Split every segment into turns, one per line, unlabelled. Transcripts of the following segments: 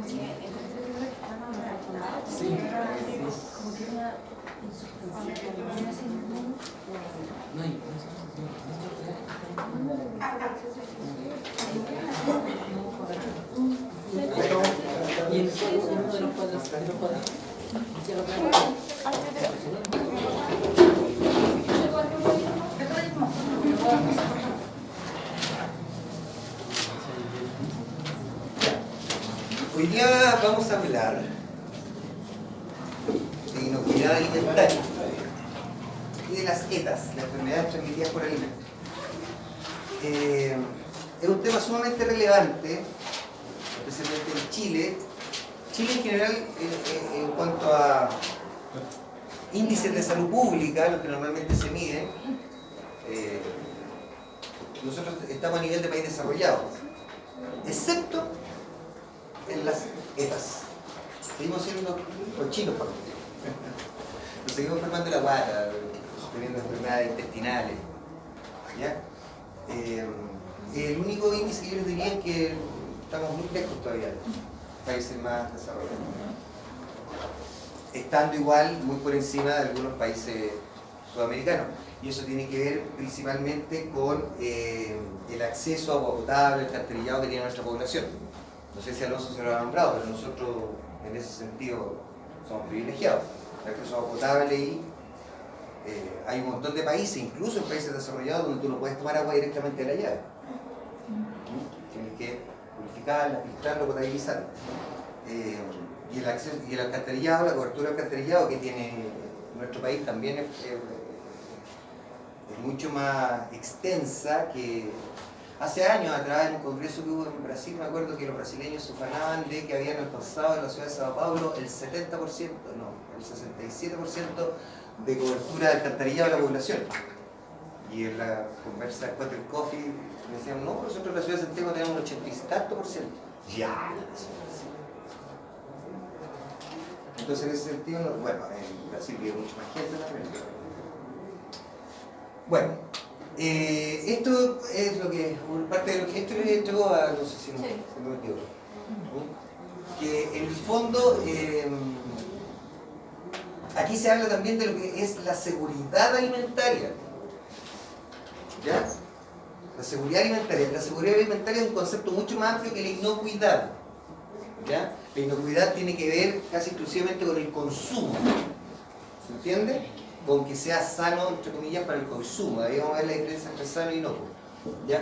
Sí. Y el uno de los cuadros.
Hoy día vamos a hablar de inocuidad alimentaria y de las ETAs, las enfermedades transmitidas por alimentos. Es un tema sumamente relevante, especialmente en Chile. Chile en general, en cuanto a índices de salud pública, lo que normalmente se mide, nosotros estamos a nivel de país desarrollado, excepto en las ETAs. Seguimos siendo cochinos, por ejemplo. Nos seguimos enfermando la guata, teniendo enfermedades intestinales. ¿Ya? El único índice que yo les diría es que estamos muy lejos todavía de los países más desarrollados. Estando igual muy por encima de algunos países sudamericanos. Y eso tiene que ver principalmente con el acceso a agua potable, el alcantarillado que tiene nuestra población. No sé si Alonso se lo ha nombrado, pero nosotros en ese sentido somos privilegiados. El acceso a agua potable y hay un montón de países, incluso en países desarrollados, donde tú no puedes tomar agua directamente de la llave. Tienes que purificarla, filtrarla, potabilizarla. Y el alcantarillado, la cobertura del alcantarillado que tiene nuestro país también es mucho más extensa que hace años atrás, en un congreso que hubo en Brasil. Me acuerdo que los brasileños se ufanaban de que habían alcanzado en la ciudad de Sao Paulo el 70%, no, el 67% de cobertura de alcantarillado de la población. Y en la conversa después del coffee me decían, no, nosotros en la ciudad de Santiago tenemos un 80 y tanto por ciento. Ya. Entonces en ese sentido, bueno, en Brasil vive mucho más gente también. Bueno, esto es lo que, parte de lo que esto le entregó a, no sé si no, se me equivoco, que en el fondo, aquí se habla también de lo que es la seguridad alimentaria. ¿Ya? La seguridad alimentaria. La seguridad alimentaria es un concepto mucho más amplio que la inocuidad. ¿Ya? La inocuidad tiene que ver casi exclusivamente con el consumo. ¿Se entiende? Con que sea sano, entre comillas, para el consumo. Ahí vamos a ver la diferencia entre sano y inocuo. ¿Ya?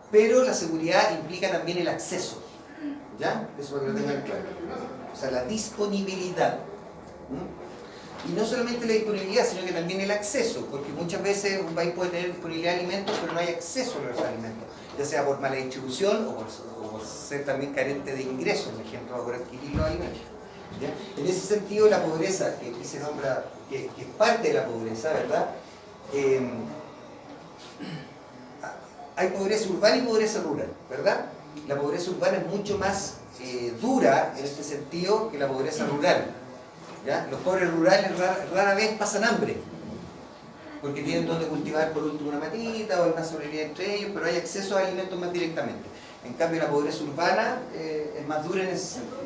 Pero la seguridad implica también el acceso. ¿Ya? Eso para que lo tengan claro. O sea, la disponibilidad. Y no solamente la disponibilidad, sino que también el acceso, porque muchas veces un país puede tener disponibilidad de alimentos, pero no hay acceso a los alimentos, ya sea por mala distribución o por ser también carente de ingresos, por ejemplo, por adquirir los alimentos. ¿Ya? En ese sentido, la pobreza, que aquí se nombra, que es parte de la pobreza, ¿verdad? Hay pobreza urbana y pobreza rural, ¿verdad? La pobreza urbana es mucho más dura en este sentido que la pobreza rural. ¿Ya? Los pobres rurales rara vez pasan hambre, porque tienen donde cultivar por último una matita o hay una sobrevivir entre ellos, pero hay acceso a alimentos más directamente. En cambio la pobreza urbana es más dura en ese sentido.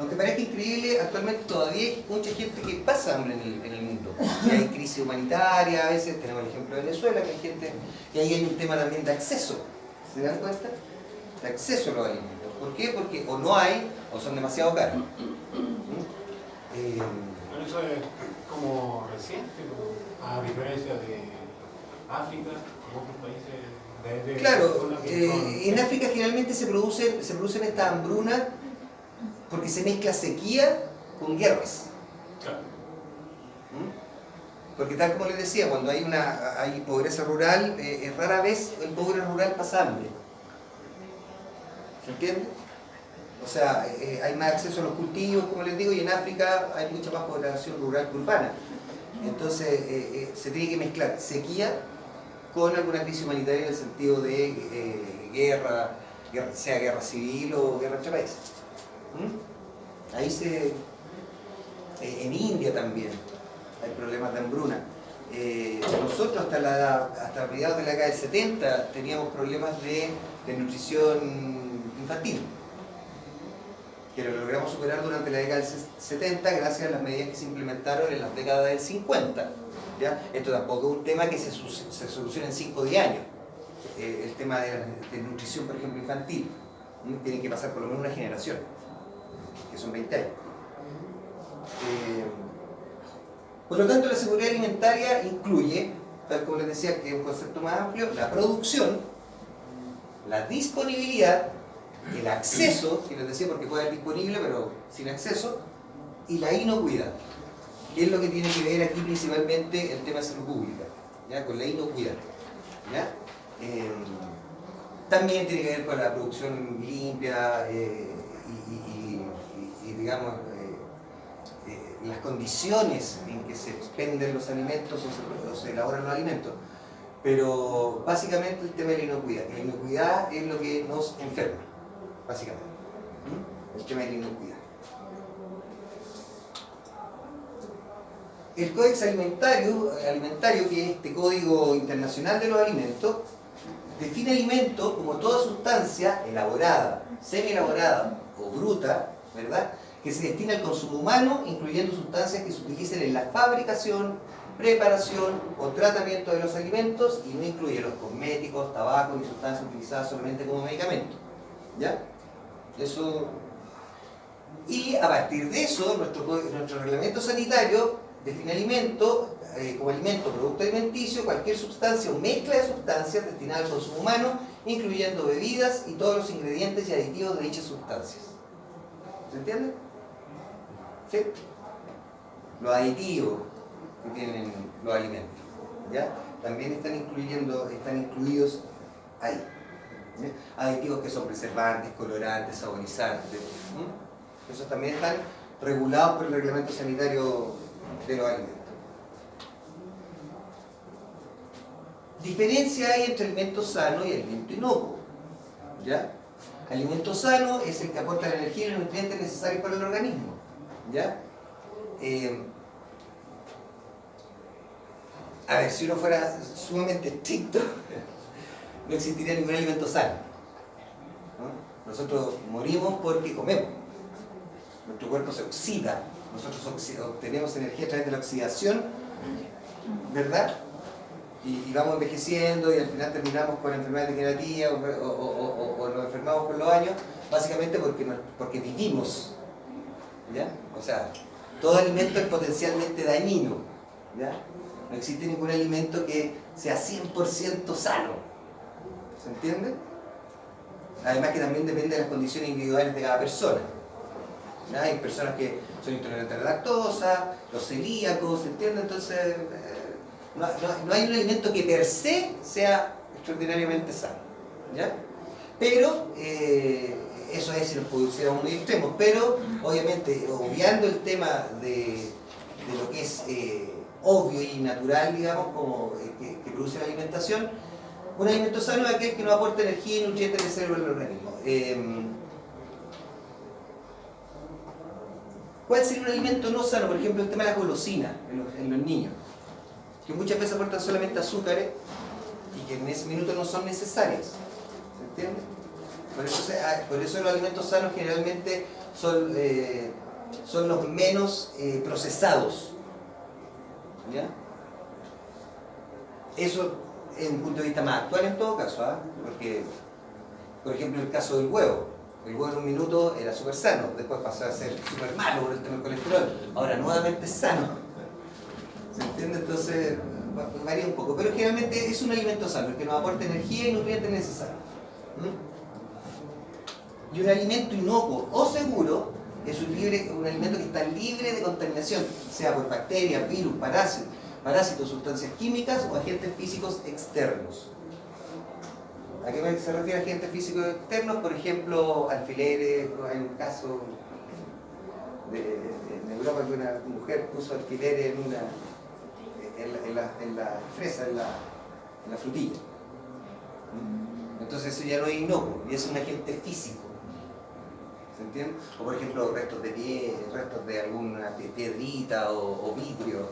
Aunque parezca increíble, actualmente todavía hay mucha gente que pasa hambre en el mundo. Y hay crisis humanitaria, a veces tenemos el ejemplo de Venezuela, que hay gente, y ahí hay un tema también de acceso. ¿Se dan cuenta? De acceso a los alimentos. ¿Por qué? Porque o no hay o son demasiado caros.
Bueno, eso es como reciente, a diferencia de África, otros países
claro, en África generalmente se producen estas hambrunas porque se mezcla sequía con guerras.
Claro.
Porque tal como les decía, cuando hay pobreza rural, rara vez el pobre rural pasa hambre. ¿Se entiende? O sea, hay más acceso a los cultivos, como les digo, y en África hay mucha más población rural que urbana. Entonces, se tiene que mezclar sequía con alguna crisis humanitaria en el sentido de guerra, sea guerra civil o guerra entre países. Ahí en India también hay problemas de hambruna. nosotros hasta mediados de la década del 70 teníamos problemas de nutrición infantil, que lo logramos superar durante la década del 70 gracias a las medidas que se implementaron en las décadas del 50. ¿Ya? Esto tampoco es un tema que se soluciona en 5 o 10 años. El tema de nutrición, por ejemplo, infantil, tiene que pasar por lo menos una generación, que son 20 años. Por lo tanto, la seguridad alimentaria incluye, tal como les decía, que es un concepto más amplio, la producción, la disponibilidad, el acceso, que les decía porque puede ser disponible pero sin acceso, y la inocuidad, que es lo que tiene que ver aquí principalmente el tema de salud pública, ¿ya? Con la inocuidad. ¿Ya? También tiene que ver con la producción limpia y digamos, las condiciones en que se expenden los alimentos o se elaboran los alimentos. Pero básicamente el tema de la inocuidad. La inocuidad es lo que nos enferma, básicamente. El tema de la inocuidad. El Códex Alimentario, que es este Código Internacional de los Alimentos, define alimento como toda sustancia elaborada, semi-elaborada o bruta, ¿verdad?, que se destina al consumo humano, incluyendo sustancias que se utilicen en la fabricación, preparación o tratamiento de los alimentos, y no incluye los cosméticos, tabacos ni sustancias utilizadas solamente como medicamento. ¿Ya? Eso. Y a partir de eso, nuestro reglamento sanitario define alimento como alimento, producto alimenticio, cualquier sustancia o mezcla de sustancias destinada al consumo humano, incluyendo bebidas y todos los ingredientes y aditivos de dichas sustancias. ¿Se entiende? ¿Sí? Los aditivos que tienen los alimentos, ¿ya? También están incluidos ahí. ¿Sí? Aditivos que son preservantes, colorantes, saborizantes. Esos también están regulados por el reglamento sanitario de los alimentos. Diferencia hay entre alimento sano y alimento inocuo. ¿Ya? Alimento sano es el que aporta la energía y los nutrientes necesarios para el organismo. ¿Ya? A ver, si uno fuera sumamente estricto, no existiría ningún alimento sano, ¿no? Nosotros morimos porque comemos. Nuestro cuerpo se oxida. Nosotros obtenemos energía a través de la oxidación, ¿verdad? Y vamos envejeciendo y al final terminamos con enfermedades degenerativas o nos enfermamos con los años, básicamente porque vivimos. ¿Ya? O sea, todo alimento es potencialmente dañino. ¿Ya? No existe ningún alimento que sea 100% sano. ¿Se entiende? Además que también depende de las condiciones individuales de cada persona. ¿Ya? Hay personas que son intolerantes a la lactosa, los celíacos, ¿se entiende? Entonces, no hay un alimento que per se sea extraordinariamente sano. ¿Ya? Pero, eso es si nos pusiéramos muy extremos, pero obviamente, obviando el tema de lo que es obvio y natural, digamos, como que produce la alimentación, un alimento sano es aquel que nos aporta energía y nutrientes necesarios al organismo. ¿Cuál sería un alimento no sano? Por ejemplo, el tema de las golosinas en los niños, que muchas veces aportan solamente azúcares y que en ese minuto no son necesarias. ¿Se entiende? Por eso los alimentos sanos generalmente son los menos procesados. ¿Ya? Eso es un punto de vista más actual en todo caso, ¿eh? Porque, por ejemplo, el caso del huevo. El huevo en un minuto era súper sano, después pasó a ser súper malo por el tema del colesterol. Ahora nuevamente es sano. ¿Se entiende? Entonces varía un poco. Pero generalmente es un alimento sano, el que nos aporta energía y nutrientes necesarios. Y un alimento inocuo o seguro es un alimento que está libre de contaminación, sea por bacterias, virus, parásitos, sustancias químicas o agentes físicos externos. ¿A qué se refiere agentes físicos externos? Por ejemplo, alfileres. Hay un caso en Europa que una mujer puso alfileres en la fresa, en la frutilla. Entonces eso ya no es inocuo y es un agente físico. ¿Se entiende? O por ejemplo restos de pie, restos de alguna piedrita o vidrio,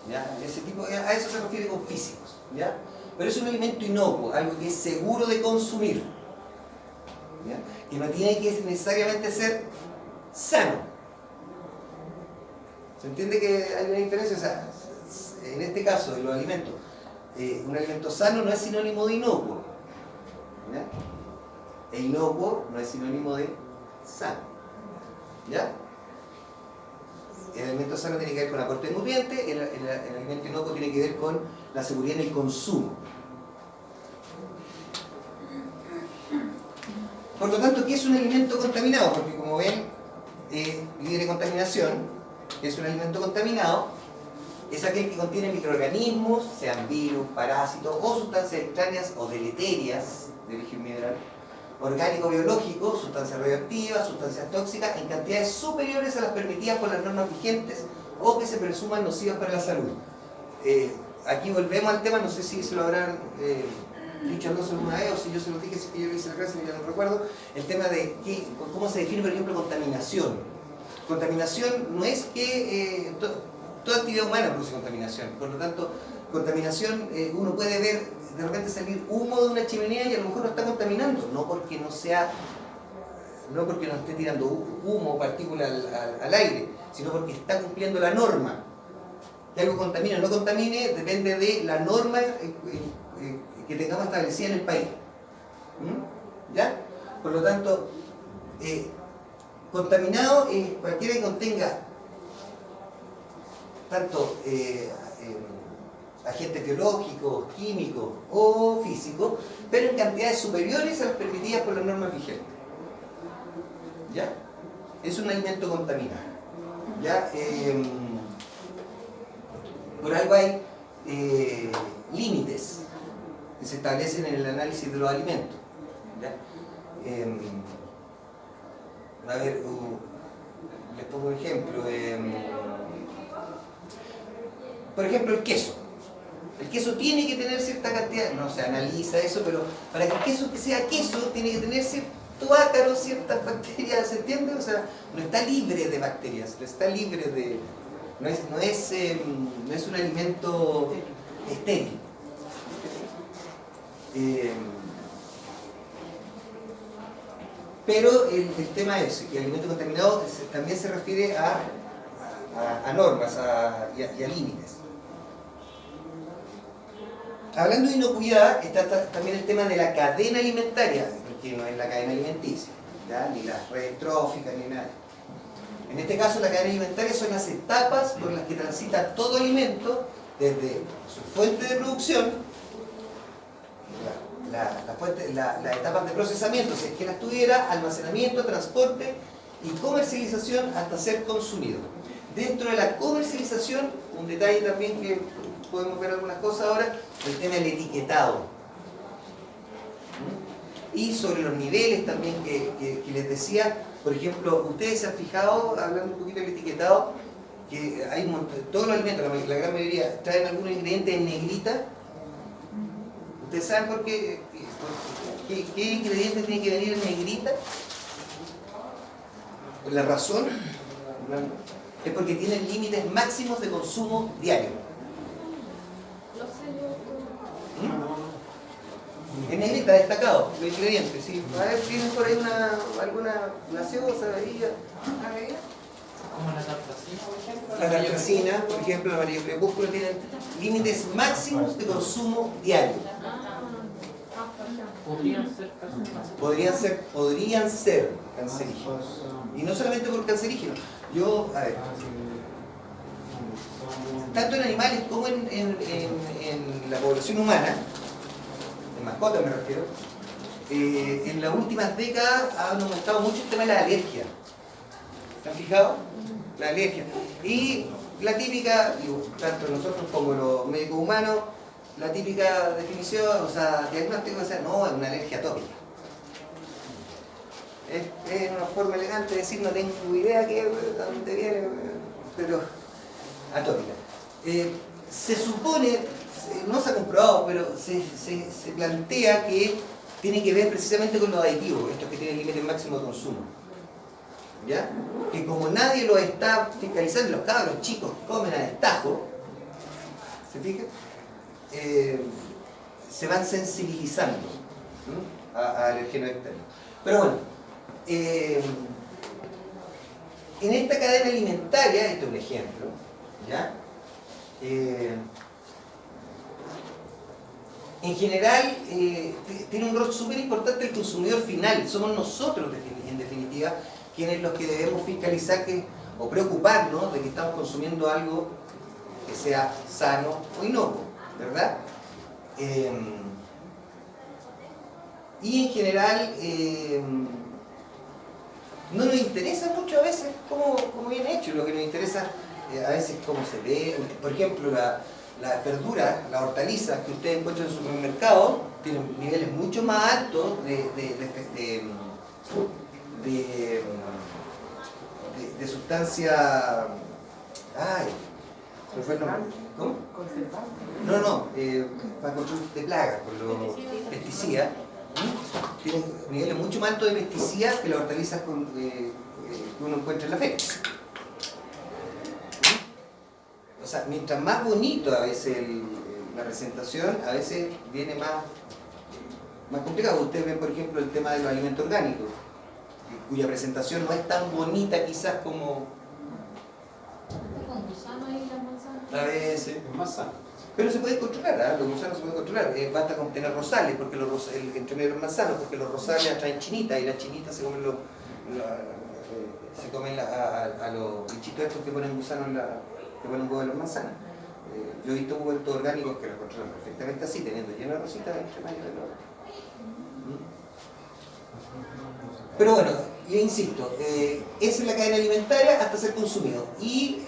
¿ya? ¿ya? Ese tipo, a eso se refiere con físicos, ¿ya? Pero es un alimento inocuo, algo que es seguro de consumir, ¿ya? Que no tiene que necesariamente ser sano. ¿Se entiende que hay una diferencia? O sea, en este caso de los alimentos, un alimento sano no es sinónimo de inocuo, ¿ya? E inocuo no es sinónimo de sano, ¿ya? El alimento sano tiene que ver con aporte de nutrientes, el alimento inocuo tiene que ver con la seguridad en el consumo. Por lo tanto, ¿qué es un alimento contaminado? Porque como ven, libre de contaminación, ¿qué es un alimento contaminado? Es aquel que contiene microorganismos, sean virus, parásitos o sustancias extrañas o deleterias de origen mineral, orgánico biológico, sustancias radioactivas, sustancias tóxicas en cantidades superiores a las permitidas por las normas vigentes o que se presuman nocivas para la salud. Aquí volvemos al tema, no sé si se lo habrán dicho Alonso alguna vez o si yo se lo dije, si yo lo hice en la clase, ya no recuerdo, el tema de cómo se define, por ejemplo, contaminación. Contaminación no es que toda actividad humana produce contaminación, por lo tanto, contaminación, uno puede ver de repente salir humo de una chimenea y a lo mejor no está contaminando, no porque no esté tirando humo o partícula al aire, sino porque está cumpliendo la norma. Que algo contamine o no contamine depende de la norma que tengamos establecida en el país. ¿Ya? Por lo tanto, contaminado es cualquiera que contenga tanto agentes biológicos, químicos o físicos, pero en cantidades superiores a las permitidas por las normas vigentes. ¿Ya? Es un alimento contaminado. ¿Ya? Por algo hay límites que se establecen en el análisis de los alimentos. ¿Ya? A ver, les pongo un ejemplo. Por ejemplo, el queso. El queso tiene que tener cierta cantidad, no se analiza eso, pero para que el queso que sea queso tiene que tener cierto ácaro, ciertas bacterias, ¿se entiende? O sea, no está libre de bacterias, no está libre de... No es un alimento estéril. Pero el tema es que el alimento contaminado también se refiere a normas y a límites. Hablando de inocuidad, está también el tema de la cadena alimentaria, que no es la cadena alimenticia, ¿ya? Ni las redes tróficas, ni nada. En este caso, la cadena alimentaria son las etapas por las que transita todo alimento, desde su fuente de producción, las etapas de procesamiento, si es que las tuviera, almacenamiento, transporte y comercialización hasta ser consumido. Dentro de la comercialización, un detalle también que podemos ver algunas cosas ahora, el tema del etiquetado. Y sobre los niveles también que les decía, por ejemplo, ustedes se han fijado, hablando un poquito del etiquetado, que hay todos los alimentos, la gran mayoría, traen algunos ingredientes en negrita. ¿Ustedes saben por qué? ¿Qué ingredientes tienen que venir en negrita? La razón es porque tienen límites máximos de consumo diario. En negrita destacado, los ingredientes, ¿sí? A ver, ¿tienen por ahí alguna gaseosa, bebida?
Como la tartracina, por ejemplo.
La tartracina, por ejemplo, la amarillo crepúsculo, tienen límites máximos de consumo diario. Podrían ser cancerígenos. Y no solamente por cancerígenos. A ver, tanto en animales como en la población humana, en mascotas me refiero, en las últimas décadas han aumentado mucho el tema de la alergia. ¿Se han fijado? La alergia. Y la típica, tanto nosotros como los médicos humanos, la típica definición, o sea, diagnóstico, no, es una alergia atópica. Es una forma elegante de decir, no tengo idea de dónde viene, pero atópica. Se supone, no se ha comprobado, pero se plantea que tiene que ver precisamente con los aditivos, estos que tienen límite máximo de consumo. ¿Ya? Que como nadie los está fiscalizando, los cabros chicos comen a destajo, ¿Se fijan? Se van sensibilizando a alergenos externos. Pero bueno, en esta cadena alimentaria, este es un ejemplo, ¿ya? En general, tiene un rol súper importante el consumidor final. Somos nosotros, en definitiva, quienes los que debemos fiscalizar o preocuparnos de que estamos consumiendo algo que sea sano o inocuo, ¿verdad? Y en general, no nos interesa mucho a veces cómo viene hecho. Lo que nos interesa a veces cómo se ve. Por ejemplo, las verduras, las hortalizas que ustedes encuentran en el supermercado tienen niveles mucho más altos de sustancia. Ay, ¿se me fue el nombre? ¿Cómo? No, para control de plagas, por los pesticidas. Tienen niveles mucho más altos de pesticidas que las hortalizas que uno encuentra en la feria. O sea, mientras más bonito a veces la presentación, a veces viene más complicado. Ustedes ven, por ejemplo, el tema de los alimentos orgánicos, cuya presentación no es tan bonita quizás como...
¿Con gusano ahí las manzanas?
A veces.
Es más sano.
Pero se puede controlar, los gusanos se pueden controlar. Basta con tener rosales, porque entre medio de los manzanos, porque los rosales atraen chinitas y las chinitas se comen a los bichitos estos que ponen gusanos que ponen huevo en las manzanas. Yo he visto huevos orgánicos que los controlan perfectamente así, teniendo lleno de rositas entre medio de los... Pero bueno, yo insisto, esa es la cadena alimentaria hasta ser consumido. Y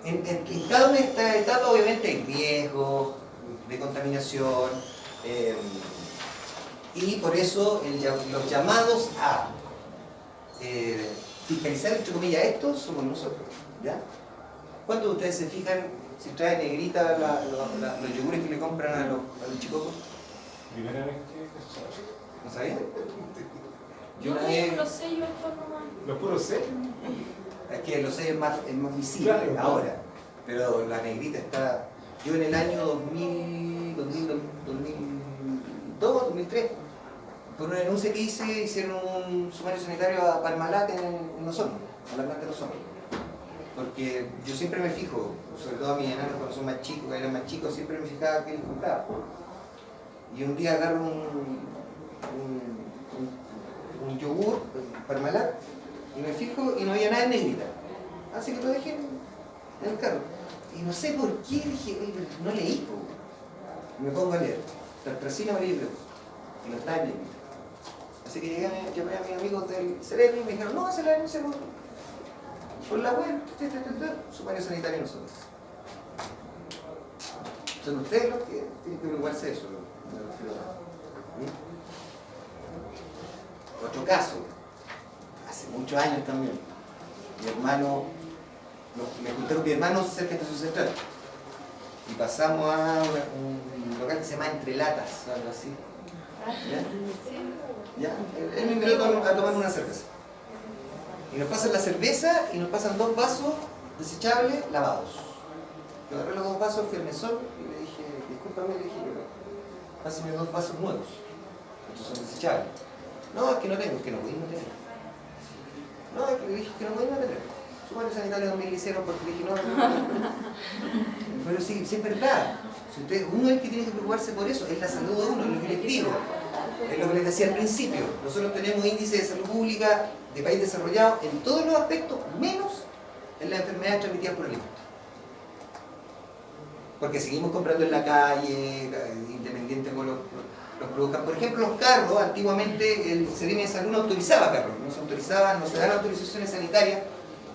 en cada una de estas etapas obviamente hay riesgo de contaminación, y por eso los llamados a fiscalizar, entre comillas, esto somos nosotros, ¿ya? ¿Cuántos de ustedes se fijan si trae negrita los yogures que le compran a los chicos?
Primera vez que...
¿No sabían?
Yo
una
vi
vez-
los sellos estos nomás.
Los puros sellos.
Es que los sellos es más visible
Claro.
ahora, pero la negrita está... Yo en el año 2002, 2003, por una denuncia que hice, hicieron un sumario sanitario a Parmalat en Osorno, a la planta de Osorno. Porque yo siempre me fijo, sobre todo a mis enanos cuando son más chicos, cuando eran más chicos, siempre me fijaba qué les compraba. Y un día agarro un yogur, Parmalat, y me fijo y no había nada en negrita. Así que lo dejé en el carro. Y no sé por qué dije, oye, pero no leí, po. Y me pongo a leer. Tartracina amarilla y no está en negrita. Así que llamé a mis amigos del Ceremi y me dijeron, no, se la denunciamos por la web, sumario sanitario nosotros. Son ustedes los que tienen que preocuparse de eso. Otro caso, hace muchos años también, mi hermano, me junté con mi hermano cerca de Estación Central y pasamos a un local que se llama Entre Latas, algo así. ¿Ya? Él me invitó a tomar una cerveza. Y nos pasan la cerveza y nos pasan 2 vasos desechables lavados. Yo agarré los 2 vasos, fui al mesón y le dije, discúlpame, le dije, pásame 2 vasos nuevos. Estos son desechables. No, es que no tengo, es que no pudimos tener. No, es que le dije que no pudimos tener. Sumario sanitario 2000 le hicieron porque le dije, no. Pero sí, es verdad. Si uno es el que tiene que preocuparse por eso, es la salud de uno, es lo que les digo. Es lo que les decía al principio. Nosotros tenemos índice de salud pública de país desarrollado en todos los aspectos, menos en las enfermedades transmitidas por alimentos. Porque seguimos comprando en la calle, independiente con los produzcan. Por ejemplo, los carros, antiguamente el Ceremi de Salud no autorizaba carros, no se dan autorizaciones sanitarias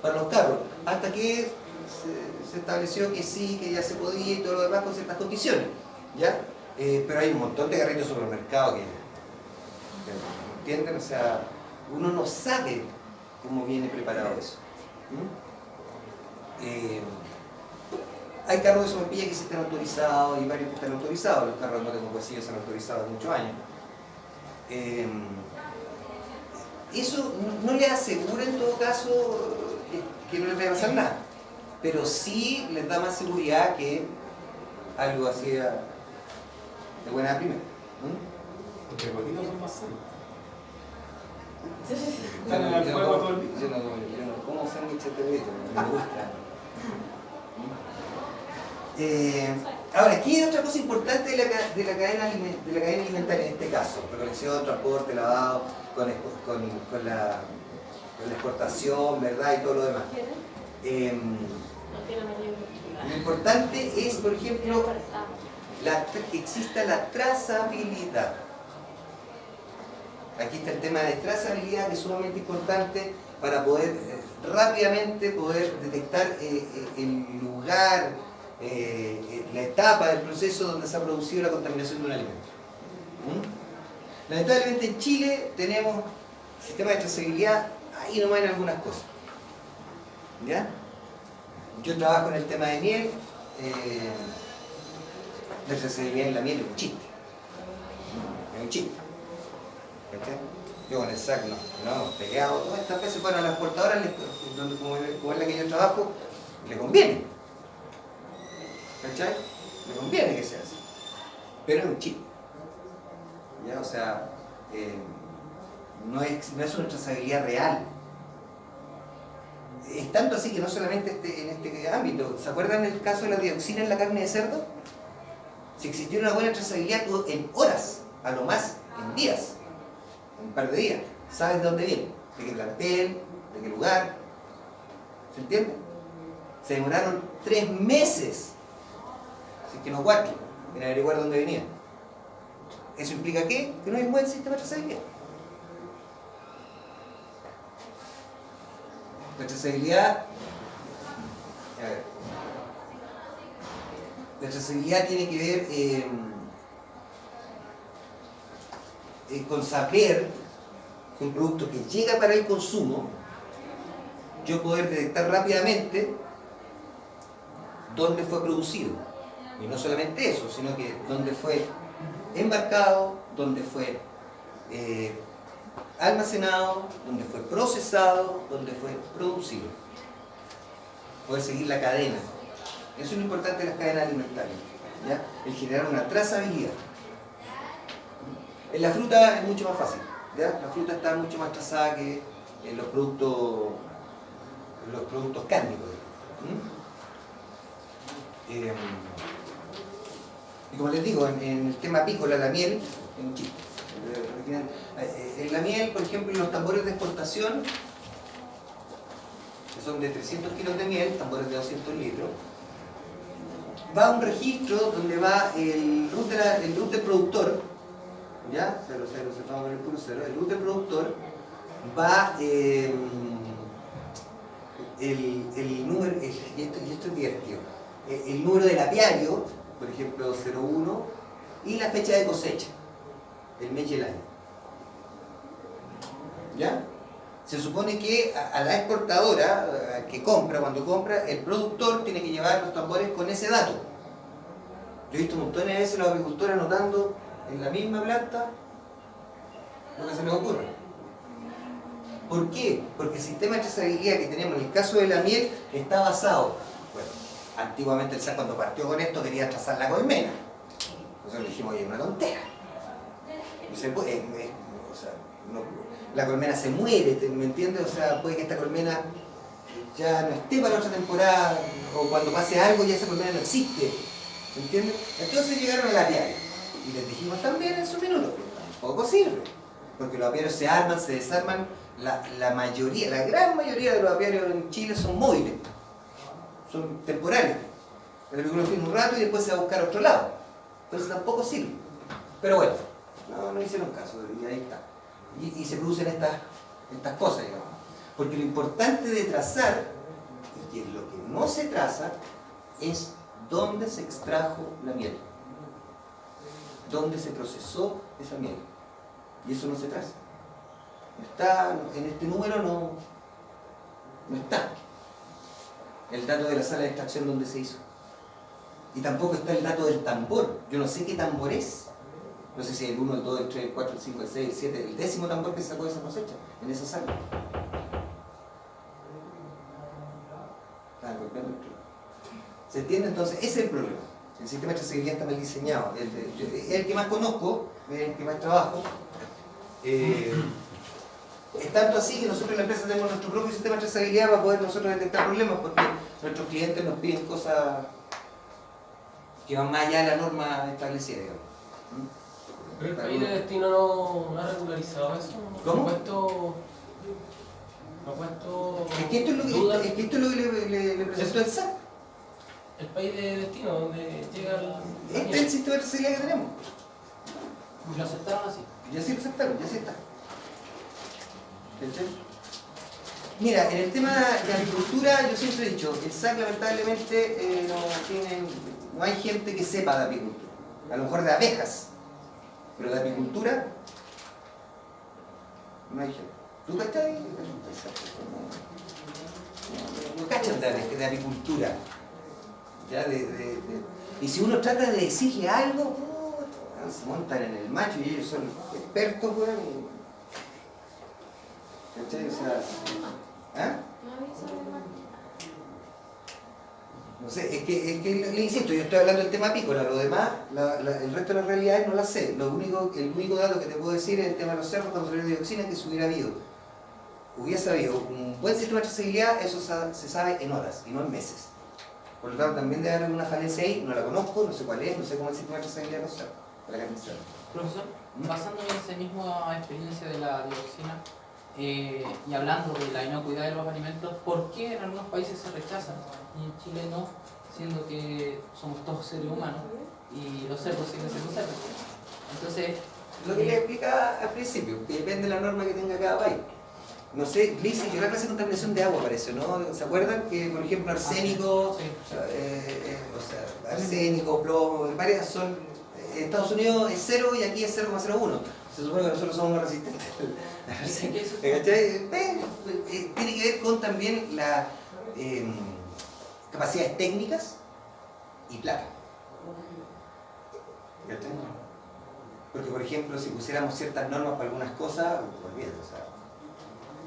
para los carros, hasta que se estableció que sí, que ya se podía y todo lo demás con ciertas condiciones, ¿ya? Pero hay un montón de carritos de supermercado que ¿entienden? O sea, uno no sabe cómo viene preparado eso. Hay carros de sobrepilla que sí están autorizados y varios que están autorizados. Los carros no tengo poesía están autorizados hace muchos años. Eso no les asegura en todo caso que no les vaya a pasar nada. pero sí les da más seguridad que algo así de buena primera.
Porque los botitos son más sanos.
Yo
Están en el fuego todo el día.
yo no como sándwiches de huevito, me gusta. Ahora, ¿qué es otra cosa importante de la cadena alimentaria en este caso? Recolección, transporte, lavado, con la exportación, ¿verdad? Y todo lo demás. Lo importante es, por ejemplo, que exista la trazabilidad. Aquí está el tema de trazabilidad, que es sumamente importante para poder rápidamente detectar el lugar, la etapa del proceso donde se ha producido la contaminación de un alimento. Lamentablemente en Chile tenemos sistema de trazabilidad ahí nomás en algunas cosas. ¿Ya? Yo trabajo en el tema de miel. La trazabilidad en la miel es un chiste. Es un chiste. ¿Cachai? Yo con el SAC no hemos peleado. Todas estas veces, bueno, a las exportadoras, como es la que yo trabajo, le conviene. ¿Cachai? Le conviene que sea así. Pero es un chip. ¿Ya? O sea, no es una trazabilidad real. Es tanto así que no solamente en este ámbito. ¿Se acuerdan el caso de la dioxina en la carne de cerdo? Si existiera una buena trazabilidad, tú en horas, a lo más en días, un par de días, sabes de dónde viene, de qué plantel, de qué lugar. ¿Se entiende? Se demoraron 3 meses, así que no 4, en averiguar dónde venía. ¿Eso implica qué? Que no hay un buen sistema de trazabilidad. La trazabilidad, la trazabilidad tiene que ver con saber que un producto que llega para el consumo, yo poder detectar rápidamente dónde fue producido. Y no solamente eso, sino que dónde fue embarcado, dónde fue almacenado, dónde fue procesado, dónde fue producido. Poder seguir la cadena. Eso es lo importante de las cadenas alimentarias, ¿ya? El generar una trazabilidad. En la fruta es mucho más fácil, ¿ya? La fruta está mucho más trazada que en los productos cárnicos. Y como les digo, en el tema apícola, la miel es un chiste. En la miel, por ejemplo, en los tambores de exportación, que son de 300 kilos de miel, tambores de 200 litros, va un registro donde va el root del productor, ¿ya? 00, se va a poner puro 0, el root del productor, va el número, y esto es divertido, el número del apiario, por ejemplo 01, y la fecha de cosecha, el mes y el año. ¿Ya? Se supone que a la exportadora que compra, cuando compra, el productor tiene que llevar los tambores con ese dato. Yo he visto montones de veces los agricultores anotando en la misma planta lo que se les ocurre. ¿Por qué? Porque el sistema de trazabilidad que tenemos en el caso de la miel está basado, bueno, antiguamente el SAC cuando partió con esto quería trazar la colmena. Nosotros dijimos, oye, es una tontera. La colmena se muere, ¿me entiendes? O sea, puede que esta colmena ya no esté para otra temporada, o cuando pase algo ya esa colmena no existe, ¿me entiendes? Entonces llegaron al apiario, y les dijimos también en su minuto, tampoco sirve, porque los apiarios se arman, se desarman, la mayoría, la gran mayoría de los apiarios en Chile son móviles, son temporales, el agricultor tiene un rato y después se va a buscar a otro lado, entonces tampoco sirve, pero bueno, no hicieron caso, y ahí está. Y se producen estas cosas, digamos. Porque lo importante de trazar, y que lo que no se traza, es dónde se extrajo la miel, dónde se procesó esa miel. Y eso no se traza. Está, en este número no está el dato de la sala de extracción donde se hizo. Y tampoco está el dato del tambor. Yo no sé qué tambor es. No sé si el 1, el 2, el 3, el 4, el 5, el 6, el 7, el 10º tambor que sacó de esa cosecha, en esa sala. Estaban golpeando el ¿Se entiende? Entonces, ese es el problema. El sistema de trazabilidad está mal diseñado. Es el que más conozco, es el que más trabajo. Es tanto así que nosotros en la empresa tenemos nuestro propio sistema de trazabilidad para poder nosotros detectar problemas, porque nuestros clientes nos piden cosas que van más allá de la norma establecida, digamos.
Pero el país de destino no ha regularizado eso.
¿Cómo?
No ha puesto
Es que esto es lo
dudas.
que, le presentó el SAT.
El país de destino, donde llega el...
Este es el sistema de trazabilidad que tenemos.
Y lo aceptaron así.
Ya sí lo aceptaron, ya sí está. ¿Cachai? Mira, en el tema de agricultura, yo siempre he dicho, el SAC lamentablemente no hay gente que sepa de apicultura. A lo mejor de abejas, pero de apicultura no hay gente. ¿Tú cachai? No cachan de apicultura. ¿Ya? Y si uno trata de decirle algo, se montan en el macho y ellos son expertos, weón. ¿Cachai? O sea, ¿ah? No sé, es que le insisto, yo estoy hablando del tema apícola, lo demás, el resto de las realidades no las sé. El único dato que te puedo decir es el tema de los cerdos cuando salió dioxina, que si hubiese habido un buen sistema de trazabilidad, eso se sabe en horas y no en meses. Por lo tanto, también debe haber una falencia ahí, no la conozco, no sé cuál es, no sé cómo es el sistema de trazabilidad de los cerdos, para que me sepa.
Profesor, basándome en esa misma experiencia de la dioxina y hablando de la inocuidad de los alimentos, ¿por qué en algunos países se rechazan y en Chile no, siendo que somos todos seres humanos y los cerdos siguen siendo cerdos? Entonces,
Lo que le explicaba al principio, que depende de la norma que tenga cada país. No sé, le hice que la clase de contaminación de agua parece, ¿no? ¿Se acuerdan? Que por ejemplo arsénico,
sí.
arsénico, plomo, varias son. En Estados Unidos es 0 y aquí es 0,01. Se supone que nosotros somos más resistentes al arsénico. ¿Cachai? Tiene que ver con también las capacidades técnicas y plata. ¿Cachai? Porque por ejemplo, si pusiéramos ciertas normas para algunas cosas, olvídate, o sea,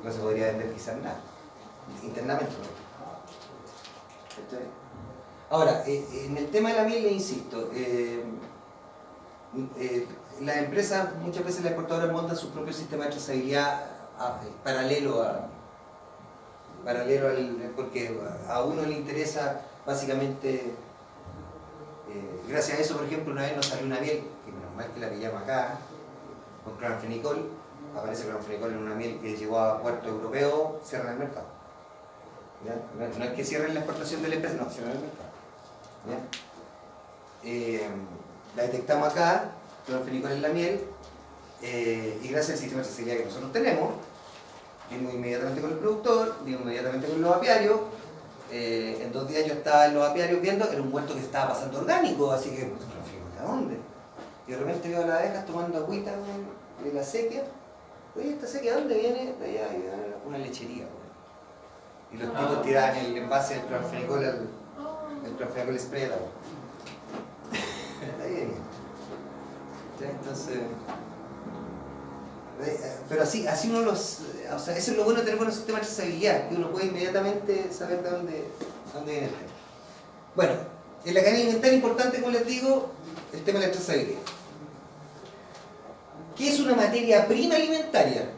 no se podría vender quizás nada, internamente. ¿Cachai? Ahora, en el tema de la miel le insisto, las empresas, muchas veces las exportadoras montan su propio sistema de trazabilidad paralelo porque a uno le interesa básicamente, gracias a eso por ejemplo una vez nos salió una miel, que menos mal que la pillamos acá, con cloranfenicol, aparece cloranfenicol en una miel que llegó a puerto europeo, cierran el mercado. ¿Ya? No es que cierren la exportación de la empresa, no, cierran el mercado. ¿Ya? La detectamos acá, cloranfenicol en la miel, y gracias al sistema de trazabilidad que nosotros tenemos, vimos inmediatamente con el productor, vimos inmediatamente con los apiarios. En 2 días yo estaba en los apiarios viendo, era un huerto que estaba pasando orgánico, así que, ¿a dónde? Y de repente veo a las abejas tomando agüita de la sequía. Oye, ¿esta sequía dónde viene? De allá, una lechería. Y los tipos tiraban el envase del cloranfenicol, el cloranfenicol spray al agua. Ahí venía. Entonces, pero así uno los, o sea, eso es lo bueno de tener buenos sistemas de trazabilidad, que uno puede inmediatamente saber de dónde viene el tema. Bueno, en la cadena alimentaria importante, como les digo, el tema de la trazabilidad. ¿Qué es una materia prima alimentaria?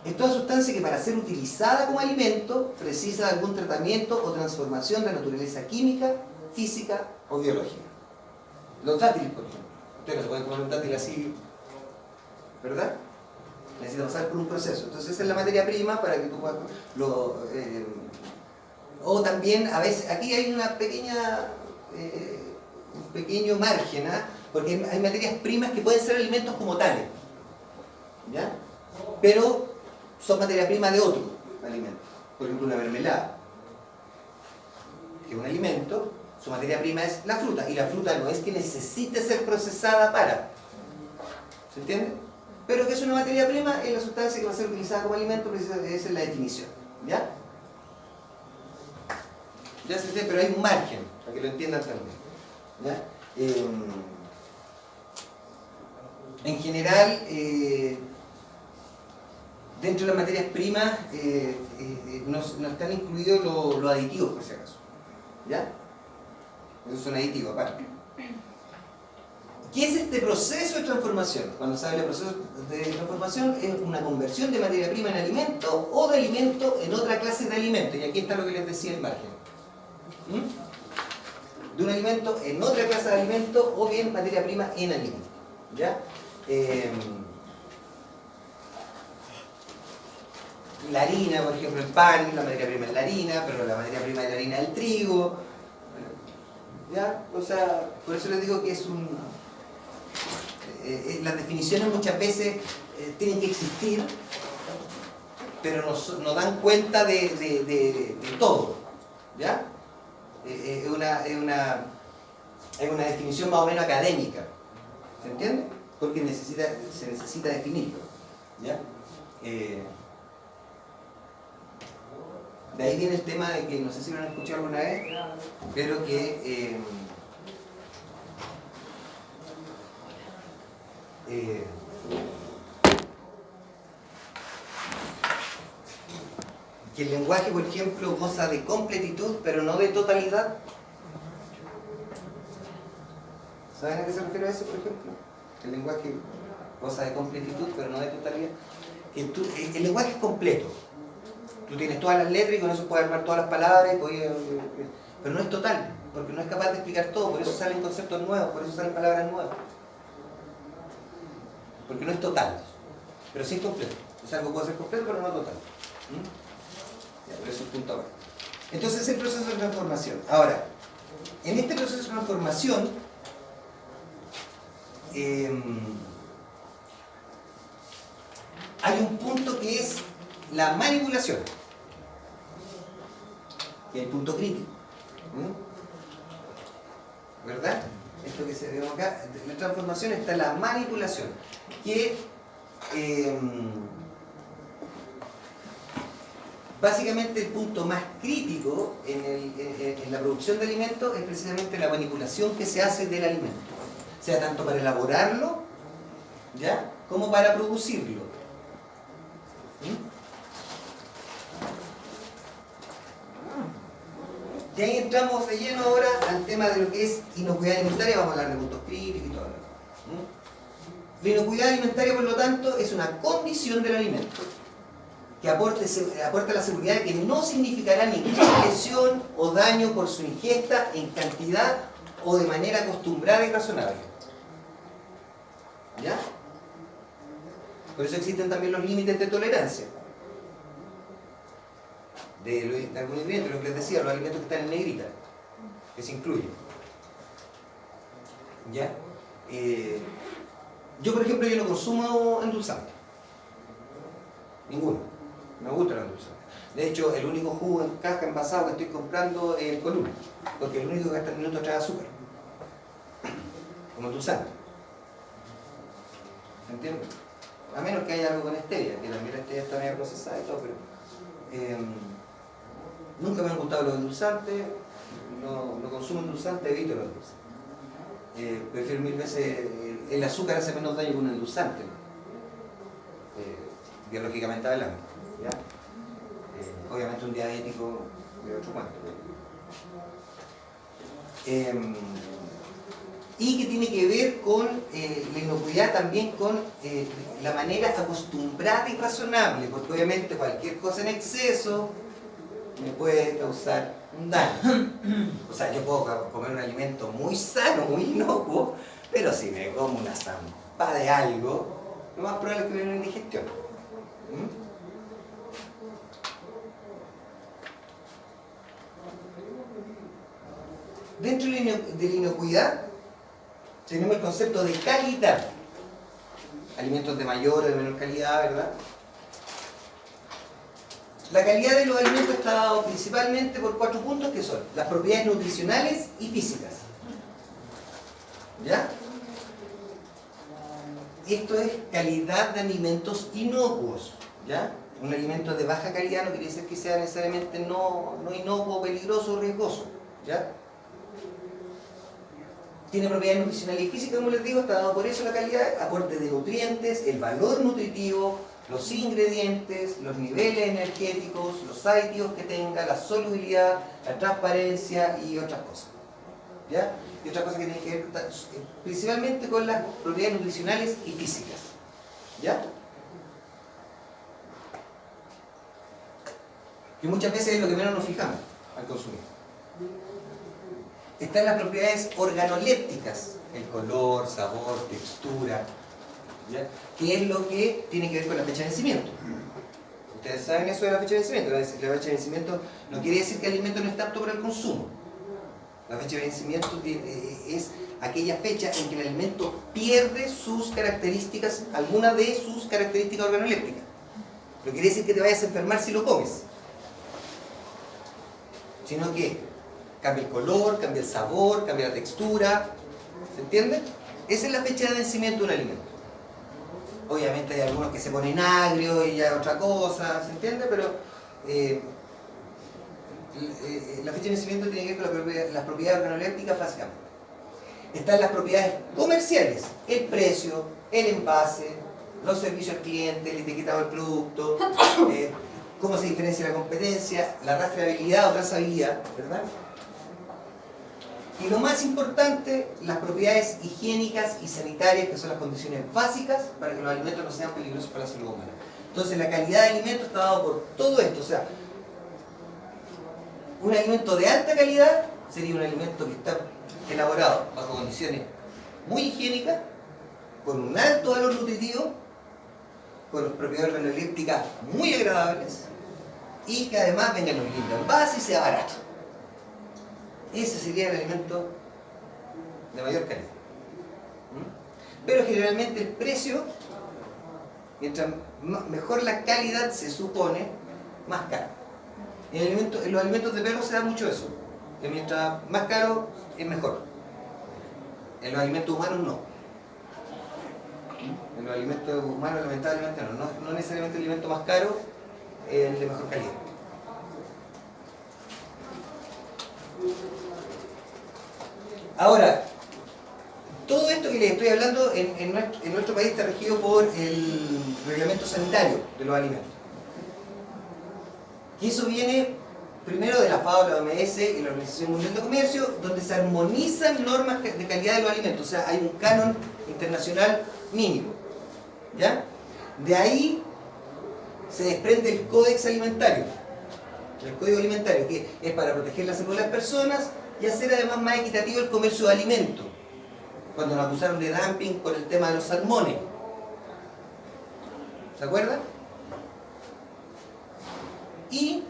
Es toda sustancia que para ser utilizada como alimento precisa de algún tratamiento o transformación de naturaleza química, física o biológica. Los dátiles, por ejemplo. Ustedes no se pueden comer un dátil así, ¿verdad? Necesitan pasar por un proceso. Entonces esa es la materia prima para que tú puedas... o también, a veces, aquí hay una pequeña... un pequeño margen, ¿eh? Porque hay materias primas que pueden ser alimentos como tales, ¿ya? Pero son materias primas de otro alimento. Por ejemplo, una mermelada, que es un alimento, su materia prima es la fruta, y la fruta no es que necesite ser procesada para, ¿se entiende? Pero que es una materia prima, es la sustancia que va a ser utilizada como alimento, esa es la definición, ¿ya? Ya se entiende, pero hay un margen, para que lo entiendan también, ¿ya? En general, dentro de las materias primas no están incluidos los aditivos, por si acaso. ¿Ya? Eso es un aditivo aparte. ¿Qué es este proceso de transformación? Cuando se habla de proceso de transformación, es una conversión de materia prima en alimento o de alimento en otra clase de alimento. Y aquí está lo que les decía el margen. De un alimento en otra clase de alimento o bien materia prima en alimento. ¿Ya? La harina, por ejemplo, el pan, la materia prima es la harina, pero la materia prima de la harina es el trigo. ¿Ya? O sea, por eso les digo que es un... las definiciones muchas veces tienen que existir, pero no dan cuenta de todo. ¿Ya? Es una definición más o menos académica. ¿Se entiende? Porque se necesita definirlo. ¿Ya? De ahí viene el tema de que, no sé si lo han escuchado alguna vez, pero que el lenguaje, por ejemplo, goza de completitud, pero no de totalidad. ¿Saben a qué se refiere a eso, por ejemplo? El lenguaje goza de completitud, pero no de totalidad. El lenguaje es completo. Tú tienes todas las letras y con eso puedes armar todas las palabras, pero no es total, porque no es capaz de explicar todo, por eso salen conceptos nuevos, por eso salen palabras nuevas. Porque no es total, pero sí es completo. O sea, algo puede ser completo, pero no total. Ya, pero eso es punto aparte. Entonces, es el proceso de transformación. Ahora, en este proceso de transformación, hay un punto que es la manipulación, que es el punto crítico. ¿Verdad? Esto que se ve acá, en la transformación está la manipulación, que básicamente el punto más crítico en la producción de alimentos es precisamente la manipulación que se hace del alimento, sea tanto para elaborarlo, ¿ya?, como para producirlo. Y ahí entramos de lleno ahora al tema de lo que es inocuidad alimentaria. Vamos a hablar de puntos críticos y todo. La inocuidad alimentaria, por lo tanto, es una condición del alimento que aporta la seguridad de que no significará ninguna lesión o daño por su ingesta en cantidad o de manera acostumbrada y razonable. ¿Ya? Por eso existen también los límites de tolerancia de algunos ingredientes, lo que les decía, los alimentos que están en negrita, que se incluyen. ¿Ya? Yo, por ejemplo, yo no consumo endulzante. Ninguno. Me gusta el endulzante. De hecho, el único jugo en caja envasado que estoy comprando es el Column, porque el único que hasta el minuto trae azúcar. Como endulzante. ¿Entiendes? A menos que haya algo con stevia, que también la stevia está medio procesada y todo, pero... nunca me han gustado los endulzantes, no consumo endulzantes, evito los endulzantes. Prefiero mil veces, el azúcar hace menos daño que un endulzante, biológicamente hablando, ¿ya? Obviamente un diabético de otro cuento. Y que tiene que ver con la inocuidad también con la manera acostumbrada y razonable, porque obviamente cualquier cosa en exceso me puede causar un daño. O sea, yo puedo comer un alimento muy sano, muy inocuo, pero si me como una zampa de algo, lo más probable es que me dé una indigestión. Dentro de la inocuidad tenemos el concepto de calidad. Alimentos de mayor o de menor calidad, ¿verdad? La calidad de los alimentos está dado principalmente por 4 puntos que son las propiedades nutricionales y físicas. ¿Ya? Esto es calidad de alimentos inocuos. ¿Ya? Un alimento de baja calidad no quiere decir que sea necesariamente no inocuo, peligroso o riesgoso. ¿Ya? Tiene propiedades nutricionales y físicas, como les digo, está dado por eso la calidad, aporte de nutrientes, el valor nutritivo, los ingredientes, los niveles energéticos, los aditivo que tenga, la solubilidad, la transparencia y otras cosas. ¿Ya? Y otras cosas que tienen que ver principalmente con las propiedades nutricionales y físicas. ¿Ya? Que muchas veces es lo que menos nos fijamos al consumir. Están las propiedades organolépticas, el color, sabor, textura, ¿ya? Que es lo que tiene que ver con la fecha de vencimiento. Ustedes saben eso de la fecha de vencimiento. La fecha de vencimiento no quiere decir que el alimento no está apto para el consumo. La fecha de vencimiento es aquella fecha en que el alimento pierde sus características, alguna de sus características organolépticas. No quiere decir que te vayas a enfermar si lo comes, sino que cambia el color, cambia el sabor, cambia la textura. ¿Se entiende? Esa es la fecha de vencimiento de un alimento. Obviamente hay algunos que se ponen agrio y ya otra cosa, ¿se entiende? Pero la fecha de vencimiento tiene que ver con las propiedades organolépticas básicamente. Están las propiedades comerciales, el precio, el envase, los servicios al cliente, el etiquetado del producto, cómo se diferencia la competencia, la rastreabilidad o trazabilidad, ¿verdad? Y lo más importante, las propiedades higiénicas y sanitarias, que son las condiciones básicas para que los alimentos no sean peligrosos para la salud humana. Entonces la calidad de alimento está dado por todo esto. O sea, un alimento de alta calidad sería un alimento que está elaborado bajo condiciones muy higiénicas, con un alto valor nutritivo, con propiedades organolépticas muy agradables y que además venga en un lindo envase y sea barato. Ese sería el alimento de mayor calidad. Pero generalmente el precio, mientras mejor la calidad se supone, más caro. En los alimentos de perro se da mucho eso, que mientras más caro es mejor. En los alimentos humanos no. En los alimentos humanos lamentablemente no necesariamente el alimento más caro es el de mejor calidad. Ahora, todo esto que les estoy hablando en nuestro país está regido por el reglamento sanitario de los alimentos. Y eso viene primero de la FAO, la OMS y la Organización Mundial de Comercio, donde se armonizan normas de calidad de los alimentos. O sea, hay un canon internacional mínimo. ¿Ya? De ahí se desprende el Códex Alimentario. El Código Alimentario, que es para proteger la salud de las personas y hacer además más equitativo el comercio de alimentos. Cuando nos acusaron de dumping por el tema de los salmones. ¿Se acuerdan? Y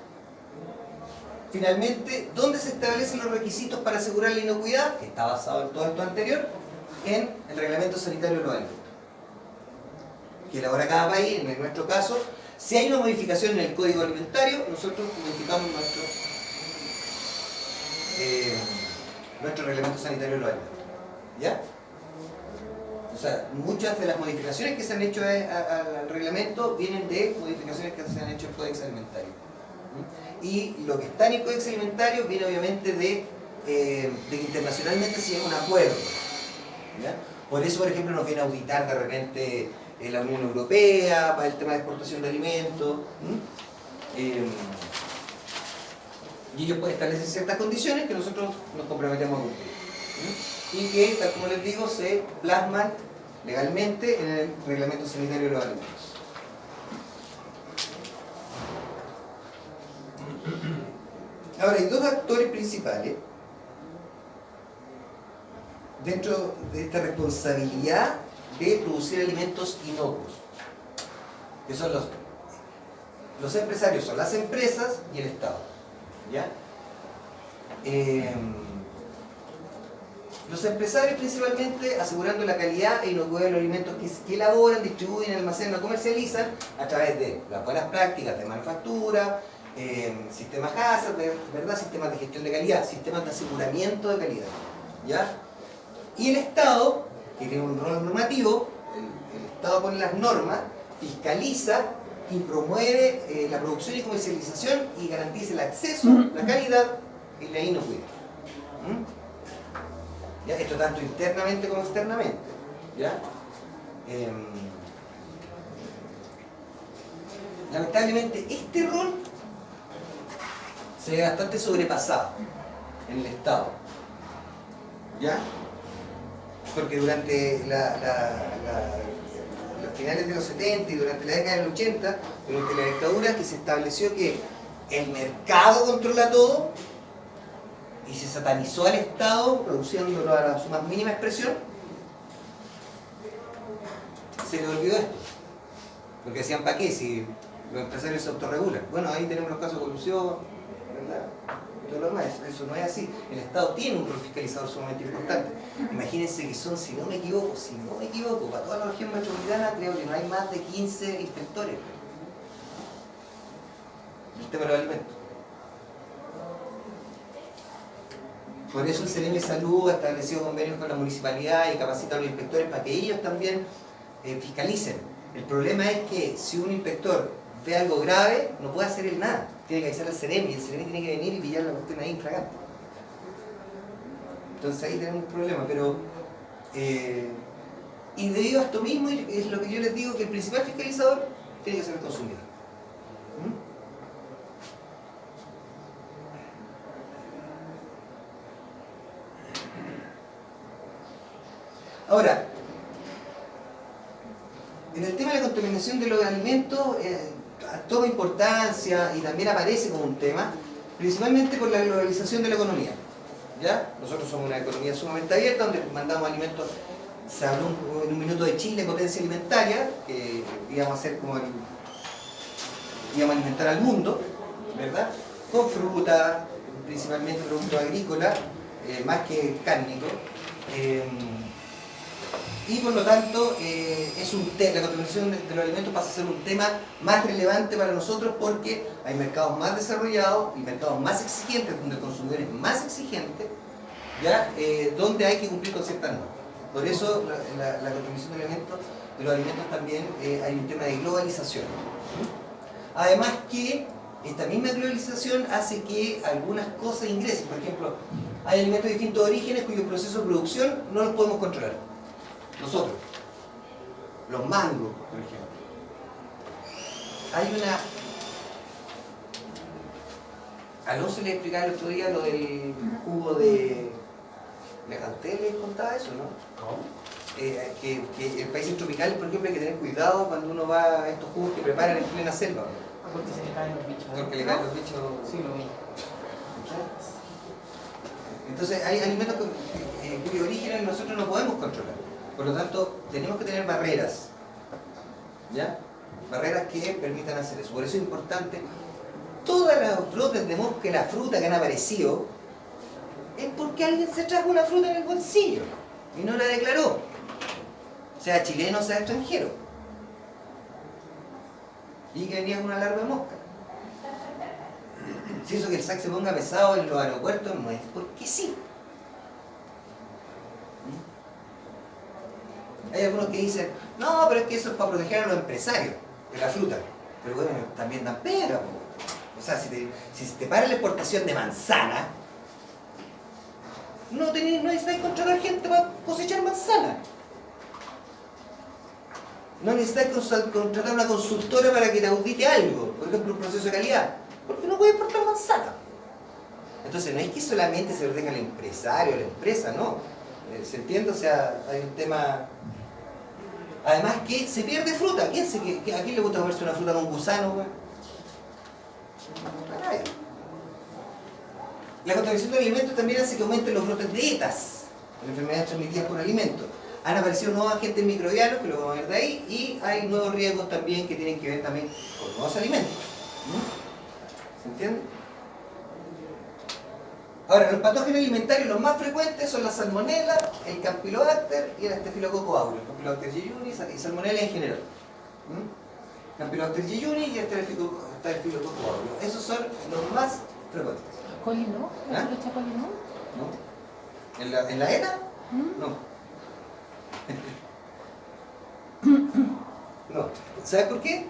finalmente, ¿dónde se establecen los requisitos para asegurar la inocuidad? Que está basado en todo esto anterior, en el Reglamento Sanitario de los Alimentos, que elabora cada país. En nuestro caso, si hay una modificación en el Código Alimentario, nosotros modificamos nuestro Reglamento Sanitario de los Alimentos. ¿Ya? O sea, muchas de las modificaciones que se han hecho al reglamento vienen de modificaciones que se han hecho al Códex Alimentario. Y lo que está en el Códex Alimentario viene obviamente de que internacionalmente se llega a un acuerdo. ¿Ya? Por eso, por ejemplo, nos viene a auditar de repente la Unión Europea para el tema de exportación de alimentos. Y ellos pueden establecer ciertas condiciones que nosotros nos comprometemos a cumplir. Y que, tal como les digo, se plasman legalmente en el Reglamento Sanitario de los Alimentos. Ahora, hay dos actores principales dentro de esta responsabilidad de producir alimentos inocuos, que son los empresarios, son las empresas y el Estado. ¿Ya? Los empresarios principalmente asegurando la calidad e inocuidad de los alimentos que elaboran, distribuyen, almacenan o comercializan a través de las buenas prácticas de manufactura, sistemas HACCP, ¿verdad? Sistemas de gestión de calidad, sistemas de aseguramiento de calidad. ¿Ya? Y el Estado, que tiene un rol normativo, el Estado pone las normas, fiscaliza y promueve la producción y comercialización y garantiza el acceso, la calidad y la inocuidad. ¿Ya? Esto tanto internamente como externamente. ¿Ya? lamentablemente este rol se ve bastante sobrepasado en el Estado. ¿Ya? Porque durante los finales de los 70 y durante la década del 80, durante la dictadura, que se estableció que el mercado controla todo y se satanizó al Estado, produciéndolo a su más mínima expresión, se le olvidó esto. Porque decían, ¿para qué? Si los empresarios se autorregulan. Bueno, ahí tenemos los casos de corrupción, ¿verdad? Todo lo demás, eso no es así. El Estado tiene un rol fiscalizador sumamente importante. Imagínense que son, si no me equivoco, para toda la región metropolitana creo que no hay más de 15 inspectores del tema de los alimentos. Por eso el CEREMI de Salud ha establecido convenios con la municipalidad y capacita a los inspectores para que ellos también fiscalicen. El problema es que si un inspector ve algo grave, no puede hacer él nada. Tiene que avisar al CEREMI y el CEREMI tiene que venir y pillar la cuestión ahí infragante. Entonces ahí tenemos un problema, pero y debido a esto mismo es lo que yo les digo, que el principal fiscalizador tiene que ser el consumidor. Ahora, en el tema de la contaminación de los alimentos toma importancia y también aparece como un tema, principalmente por la globalización de la economía. ¿Ya? Nosotros somos una economía sumamente abierta donde mandamos alimentos. Se habló en un minuto de Chile, potencia alimentaria, que íbamos a hacer como íbamos a alimentar al mundo, ¿verdad? Con fruta, principalmente productos agrícolas, más que cárnicos. Y por lo tanto, la contaminación de los alimentos pasa a ser un tema más relevante para nosotros porque hay mercados más desarrollados y mercados más exigentes, donde el consumidor es más exigente, ¿ya? Donde hay que cumplir con ciertas normas. Por eso la contaminación de los alimentos también hay un tema de globalización. Además que esta misma globalización hace que algunas cosas ingresen. Por ejemplo, hay alimentos de distintos orígenes cuyo proceso de producción no los podemos controlar. Nosotros, los mangos, por ejemplo. Hay una... Alonso le explicaba el otro día lo del jugo de... ¿A usted les contaba eso, no?
¿Cómo?
Que en países tropicales, por ejemplo, hay que tener cuidado cuando uno va a estos jugos que preparan en plena selva.
Porque se le caen los bichos.
Porque le caen los bichos...
Sí, lo vi.
Entonces hay alimentos cuyo origen nosotros no podemos controlar. Por lo tanto, tenemos que tener barreras, ¿ya? Barreras que permitan hacer eso. Por eso es importante, todas las brotes de mosca y la fruta que han aparecido, es porque alguien se trajo una fruta en el bolsillo y no la declaró. Sea chileno, sea extranjero. Y que venía con una larva de mosca. Si eso que el SAC se ponga pesado en los aeropuertos no es porque sí. Hay algunos que dicen, no, pero es que eso es para proteger a los empresarios de la fruta. Pero bueno, también dan pega. O sea, si te para la exportación de manzana, no necesitáis contratar gente para cosechar manzana. No necesitáis contratar una consultora para que te audite algo, por ejemplo, un proceso de calidad, porque no puedes exportar manzana. Entonces no es que solamente se lo tenga el empresario o la empresa, no. ¿Se entiende? O sea, hay un tema... Además que se pierde fruta. ¿A quién le gusta comerse una fruta con gusano, güey? A nadie. La contaminación de alimentos también hace que aumenten los brotes de ETAs, las enfermedades transmitidas por alimentos. Han aparecido nuevos agentes microbianos, que lo vamos a ver de ahí, y hay nuevos riesgos también que tienen que ver también con nuevos alimentos. ¿Se entiende? Ahora, los patógenos alimentarios los más frecuentes son la salmonella, el campylobacter y el staphylococcus aureus. Campylobacter jejuni y salmonella en general. Campylobacter jejuni y staphylococcus aureus. Esos son los más frecuentes.
¿Coli no? ¿La
¿Ah?
leche coli no?
¿No? ¿En la ETA? No. No. ¿Sabes por qué?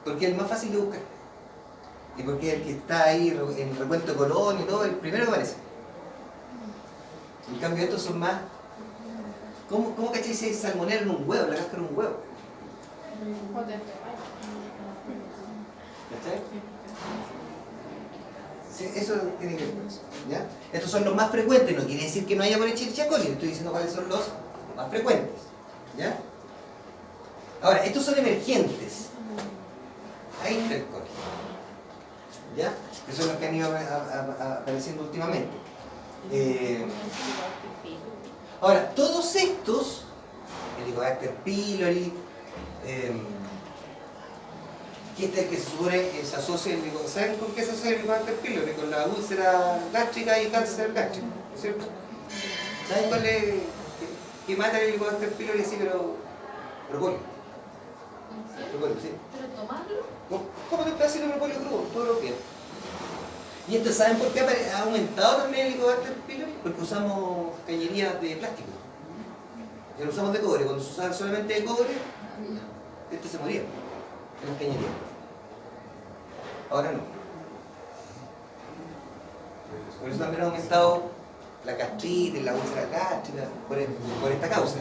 Porque es el más fácil de buscar. Y porque el que está ahí en el recuento de Colón y todo, el primero que aparece. En cambio estos son más... ¿Cómo cachai si hay salmonella en un huevo, en la cáscara de un huevo? ¿Cachai? Sí, eso tiene que ver con eso, ¿ya? Estos son los más frecuentes, no quiere decir que no haya por Escherichia coli, estoy diciendo cuáles son los más frecuentes, ¿ya? Ahora, estos son emergentes. Ahí está el coli, ¿ya? Que son los que han ido apareciendo últimamente. Ahora, todos estos, el Helicobacter pylori, que este es el que se supone que se asocia el Helicobacter. ¿Saben con qué se asocia el Helicobacter pylori? Con la úlcera gástrica y cáncer gástrico, ¿no es cierto? ¿Saben cuál es que mata el Helicobacter pylori así, pero propóleo? Propóleo, sí.
¿Pero tomarlo?
¿Cómo te estás haciendo propóleo crudo? Todo lo que. ¿Y esto saben por qué ha aumentado también el Helicobacter pylori? Porque usamos cañerías de plástico. Ya lo usamos de cobre. Cuando se usaba solamente de cobre, este se moría en las cañerías. Ahora no. Por eso también ha aumentado la gastritis, la úlcera gástrica, por esta causa.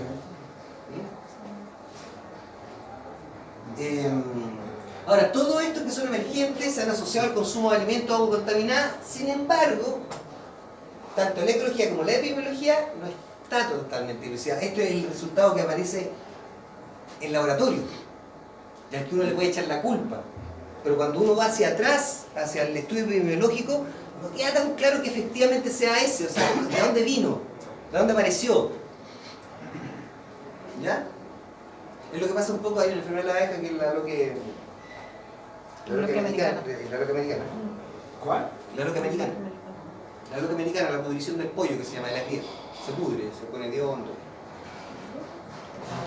Ahora, todo esto que son emergentes se han asociado al consumo de alimentos o agua contaminada. Sin embargo, tanto la ecología como la epidemiología no está totalmente evidenciada. Esto es el resultado que aparece en laboratorio, y al que uno le puede echar la culpa. Pero cuando uno va hacia atrás, hacia el estudio epidemiológico, no queda tan claro que efectivamente sea ese. O sea, ¿de dónde vino? ¿De dónde apareció? ¿Ya? Es lo que pasa un poco ahí en la enfermedad de la abeja, que es la loque americana. La loque americana.
¿Cuál?
La loque americana. La loque americana, la pudrición del pollo, que se llama de la piel. Se pudre, se pone de hondo.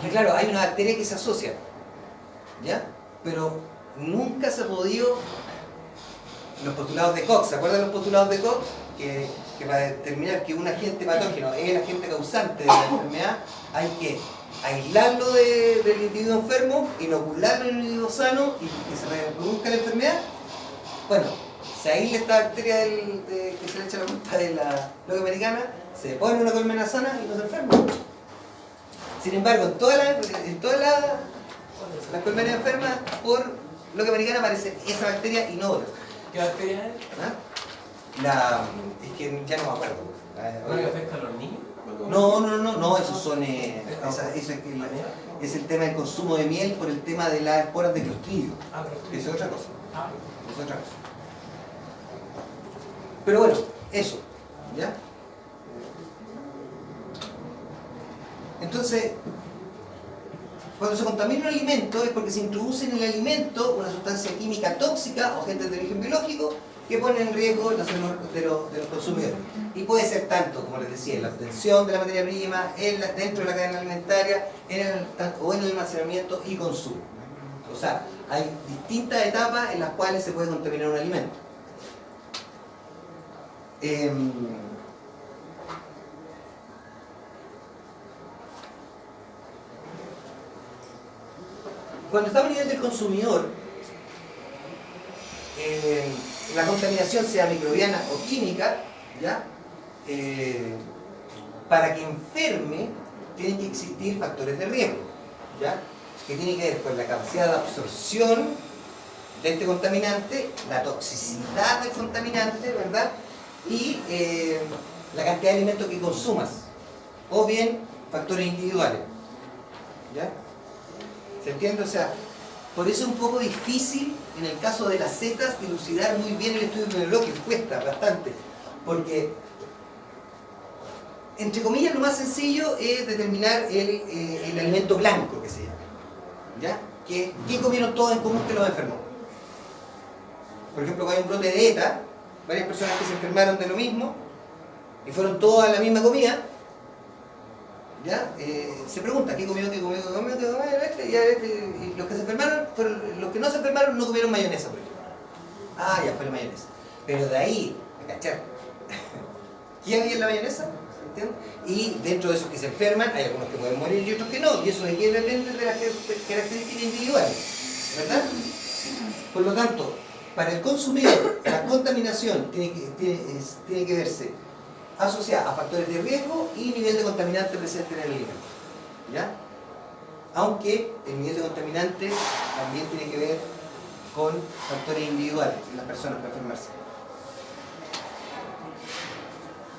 Que claro, hay una bacteria que se asocia, ¿ya? Pero nunca se ha podido. Los postulados de Koch, ¿se acuerdan los postulados de Koch? Que para determinar que un agente patógeno es el agente causante de la enfermedad, hay que aislarlo del individuo enfermo, inocularlo en un individuo sano y que se reproduzca la enfermedad. Bueno, se aísla esta bacteria que se le echa la culpa de la loque americana, se pone en una colmena sana y no se enferma. Sin embargo, en todas las colmenas enfermas por loque americana aparece esa bacteria y no otra.
¿Qué bacteria es?
¿Ah? Es que ya no me acuerdo.
¿No le afecta a los niños?
No, esos son. Es el tema del consumo de miel por el tema de las esporas de Clostridio. Eso es otra cosa. Es otra cosa. Pero bueno, eso. ¿Ya? Entonces, cuando se contamina un alimento es porque se introduce en el alimento una sustancia química tóxica o agentes de origen biológico que ponen en riesgo la salud de los consumidores. Y puede ser tanto, como les decía, en la obtención de la materia prima, dentro de la cadena alimentaria, o en el almacenamiento y consumo. O sea, hay distintas etapas en las cuales se puede contaminar un alimento. Cuando estamos a nivel del consumidor, la contaminación sea microbiana o química, ¿ya? Para que enferme tienen que existir factores de riesgo, ¿ya? Que tienen que ver con la capacidad de absorción de este contaminante, la toxicidad del contaminante, ¿verdad? Y la cantidad de alimentos que consumas, o bien factores individuales, ¿ya? ¿Se entiende? O sea, por eso es un poco difícil en el caso de las setas dilucidar muy bien el estudio epidemiológico, cuesta bastante, porque entre comillas lo más sencillo es determinar el alimento blanco que se llama, ¿ya? ¿Qué comieron todos en común que los enfermó? Por ejemplo, cuando hay un brote de ETA, varias personas que se enfermaron de lo mismo y fueron todas a la misma comida, ¿ya? Se pregunta qué comió, y los que se enfermaron, los que no se enfermaron no comieron mayonesa, por ejemplo. Ah, ya fue la mayonesa. Pero de ahí, a cachar, ¿qué había en la mayonesa? ¿Entiendes? Y dentro de esos que se enferman, hay algunos que pueden morir y otros que no, y eso depende de las características individuales, ¿verdad? Por lo tanto, para el consumidor, la contaminación tiene que verse asociada a factores de riesgo y nivel de contaminante presente en el alimento, ¿ya? Aunque el nivel de contaminante también tiene que ver con factores individuales en las personas para enfermarse.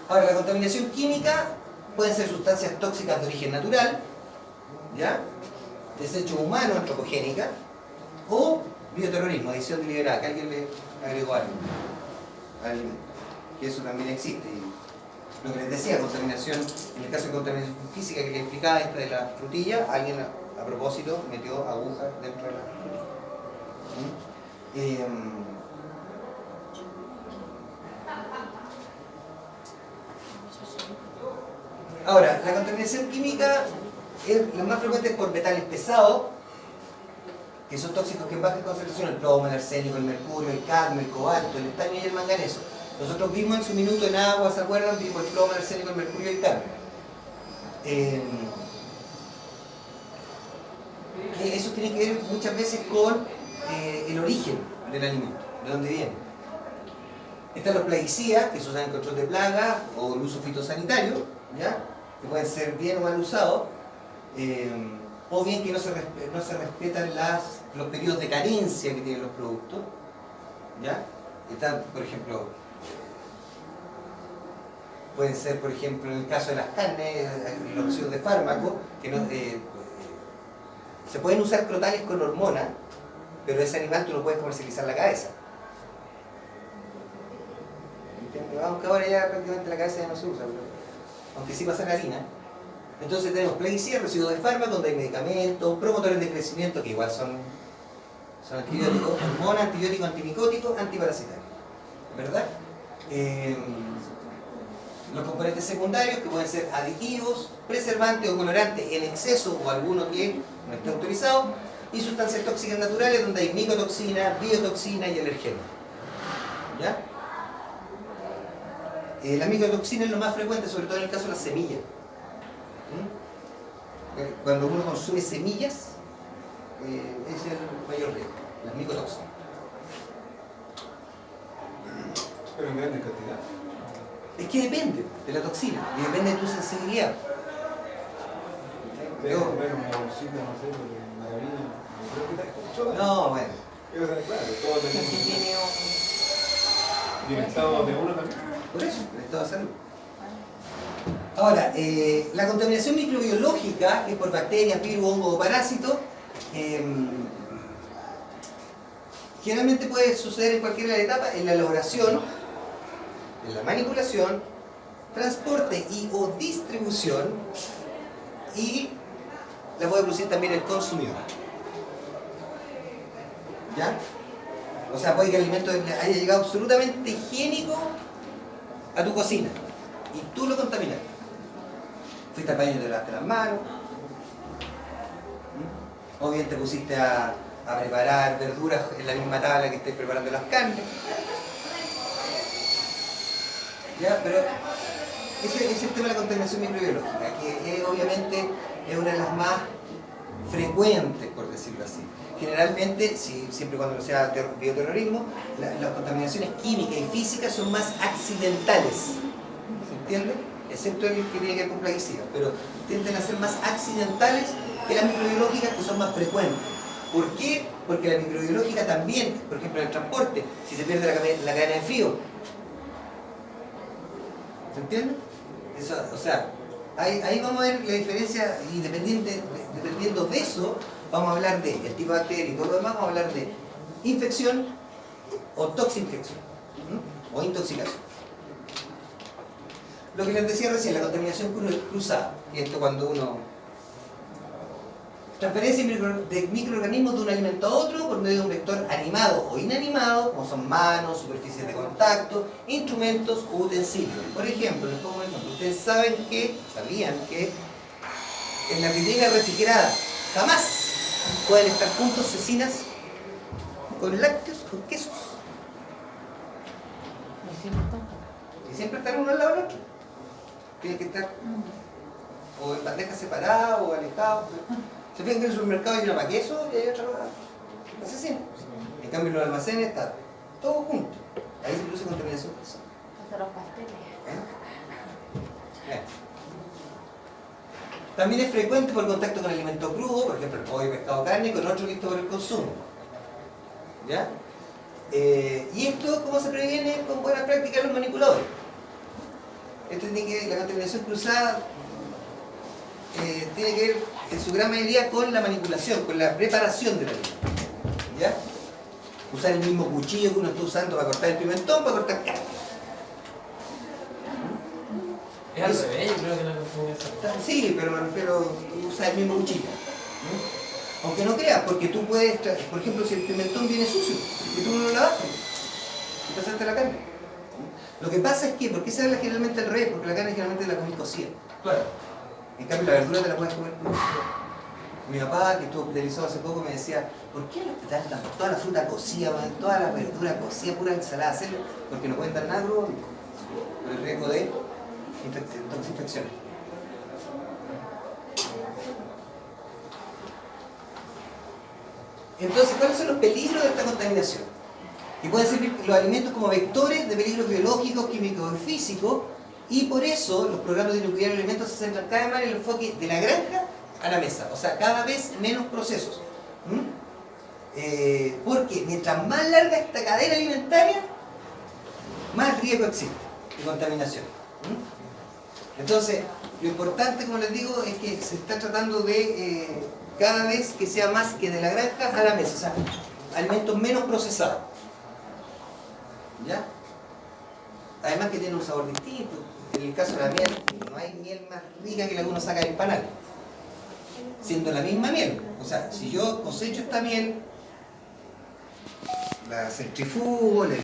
Ahora, la contaminación química pueden ser sustancias tóxicas de origen natural, ¿ya? Desechos humanos, antropogénica, o bioterrorismo, adición deliberada, que alguien le agregó algo al alimento. Que eso también existe. Y lo que les decía, contaminación, en el caso de contaminación física que les explicaba, esta de la frutilla, alguien a propósito metió agujas dentro de la frutilla. Ahora, la contaminación química es la más frecuente por metales pesados, que son tóxicos que en baja concentración, el plomo, el arsénico, el mercurio, el cadmio, el cobalto, el estaño y el manganeso. Nosotros vimos en su minuto en agua, ¿se acuerdan? Vimos el plomo, el arsénico, el mercurio y el cadmio. Eso tiene que ver muchas veces con el origen del alimento, de dónde viene. Están los plaguicidas, que se usan en control de plagas, o el uso fitosanitario, ¿ya? Que pueden ser bien o mal usados, o bien que no se respetan los periodos de carencia que tienen los productos, ¿ya? Están, por ejemplo, pueden ser, por ejemplo, en el caso de las carnes, los residuos de fármacos, que no, se pueden usar crotales con hormonas, pero ese animal tú no puedes comercializar la cabeza. ¿Entiendes? Aunque ahora ya prácticamente la cabeza ya no se usa, pero, aunque sí pasa en harina. Entonces tenemos plaguicidas, residuos de fármacos, donde hay medicamentos, promotores de crecimiento, que igual son antibióticos, hormonas, antibióticos, antimicóticos, antiparasitarios. ¿Verdad? Los componentes secundarios, que pueden ser aditivos, preservantes o colorantes en exceso o alguno que no esté autorizado, y sustancias tóxicas naturales, donde hay micotoxina, biotoxina y alergenos. ¿Ya? La micotoxina es lo más frecuente, sobre todo en el caso de las semillas. Cuando uno consume semillas, es el mayor riesgo, las micotoxinas.
Pero en grandes cantidades.
Es que depende de la toxina y depende de tu sensibilidad.
Menos bolsita, no sé, maravilla. Creo que te escuchó.
No, bueno.
Claro, todo ¿Y el estado de uno también?
Por eso, el estado de salud. Ahora, la contaminación microbiológica, que es por bacterias, virus, hongos o parásitos, generalmente puede suceder en cualquiera de las etapas, en la elaboración, en la manipulación, transporte y o distribución, y la puede producir también el consumidor. ¿Ya? O sea, puede que el alimento haya llegado absolutamente higiénico a tu cocina y tú lo contaminaste. Fuiste al baño y te lavaste las manos, o bien te pusiste a preparar verduras en la misma tabla que estés preparando las carnes. ¿Ya? Pero ese es el tema de la contaminación microbiológica, que obviamente es una de las más frecuentes, por decirlo así. Generalmente, siempre y cuando no sea bioterrorismo, las contaminaciones químicas y físicas son más accidentales. ¿Se entiende? Excepto el que tiene que ver con plaguicidas, pero tienden a ser más accidentales que las microbiológicas, que son más frecuentes. ¿Por qué? Porque la microbiológica también, por ejemplo en el transporte, si se pierde la cadena de frío. ¿Se entiende? Eso, o sea, ahí vamos a ver la diferencia, y dependiendo de eso, vamos a hablar de el tipo de bacteria y todo lo demás, vamos a hablar de infección o toxinfección, o intoxicación. Lo que les decía recién, la contaminación cruzada, y esto cuando uno transferencia de microorganismos de un alimento a otro por medio de un vector animado o inanimado, como son manos, superficies de contacto, instrumentos u utensilios. Por ejemplo, les pongo un ejemplo. Ustedes sabían que en la vitrina refrigerada jamás pueden estar juntos cecinas con lácteos, con quesos. Y siempre están uno al lado del otro. Tienen que estar o en bandejas separadas o alejados. Se fijan que en el supermercado hay una para queso y hay otra para cecina. En cambio en los almacenes está todo junto. Ahí se produce contaminación.
Hasta los pasteles.
Bien. También es frecuente por contacto con alimento crudo, por ejemplo el pollo, pescado, carne, con otro listo para el consumo. ¿Ya? Y esto, ¿cómo se previene? Con buenas prácticas de los manipuladores. Esto tiene que, la contaminación cruzada tiene que ver en su gran mayoría con la manipulación, con la preparación de la harina. ¿Ya? Usar el mismo cuchillo que uno está usando para cortar el pimentón, para cortar carne.
Es al revés, yo creo que la contaminación.
Sí, pero me refiero a usar el mismo cuchillo. Aunque no creas, porque tú puedes, por ejemplo, si el pimentón viene sucio y tú no lo lavaste y pasaste la carne. Lo que pasa es que, ¿por qué se habla generalmente al revés? Porque la carne generalmente la comís cocida. Claro. En cambio, la verdura te la puedes comer cruda. Mi papá, que estuvo hospitalizado hace poco, me decía, ¿por qué en el hospital dan toda la fruta cocida, toda la verdura cocida, pura ensalada? Hacerlo, porque no pueden dar nada crudo por el riesgo de infecciones. Entonces, ¿cuáles son los peligros de esta contaminación? Que pueden servir los alimentos como vectores de peligros biológicos, químicos y físicos, y por eso los programas de inocuidad de alimentos se centran cada vez más en el enfoque de la granja a la mesa, o sea, cada vez menos procesos. Porque mientras más larga esta cadena alimentaria, más riesgo existe de contaminación. Entonces, lo importante, como les digo, es que se está tratando de cada vez que sea más que de la granja a la mesa, o sea, alimentos menos procesados. ¿Ya? Además que tiene un sabor distinto. En el caso de la miel, no hay miel más rica que la que uno saca del panal, siendo la misma miel. O sea, si yo cosecho esta miel, la centrifugo, le